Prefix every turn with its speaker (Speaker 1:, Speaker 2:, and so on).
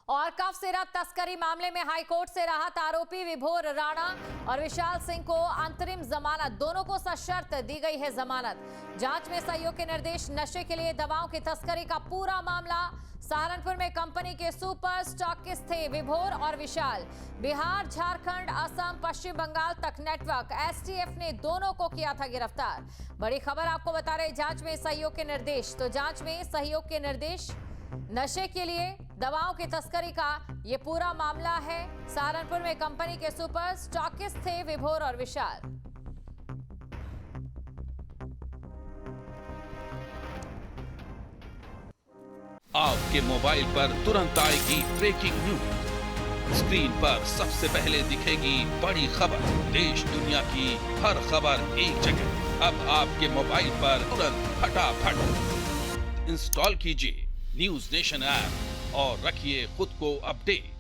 Speaker 1: और cough syrup तस्करी मामले में हाईकोर्ट से राहत। आरोपी विभोर राणा और विशाल सिंह को अंतरिम जमानत, दोनों को सशर्त दी गई है जमानत। जांच में सहयोग के निर्देश। नशे के लिए दवाओं की तस्करी का पूरा मामला। सहारनपुर में कंपनी के सुपर स्टॉकिस्ट थे विभोर और विशाल। बिहार, झारखंड, असम, पश्चिम बंगाल तक नेटवर्क। एसटीएफ ने दोनों को किया था गिरफ्तार। बड़ी खबर आपको बता रहे, जांच में सहयोग के निर्देश। तो जांच में सहयोग के निर्देश, नशे के लिए दवाओं की तस्करी का ये पूरा मामला है। सहारनपुर में कंपनी के सुपर स्टॉकिस्ट थे विभोर और विशाल।
Speaker 2: आपके मोबाइल पर तुरंत आएगी ब्रेकिंग न्यूज। स्क्रीन पर सबसे पहले दिखेगी बड़ी खबर। देश दुनिया की हर खबर एक जगह। अब आपके मोबाइल पर तुरंत फटाफट इंस्टॉल कीजिए न्यूज नेशन ऐप और रखिए खुद को अपडेट।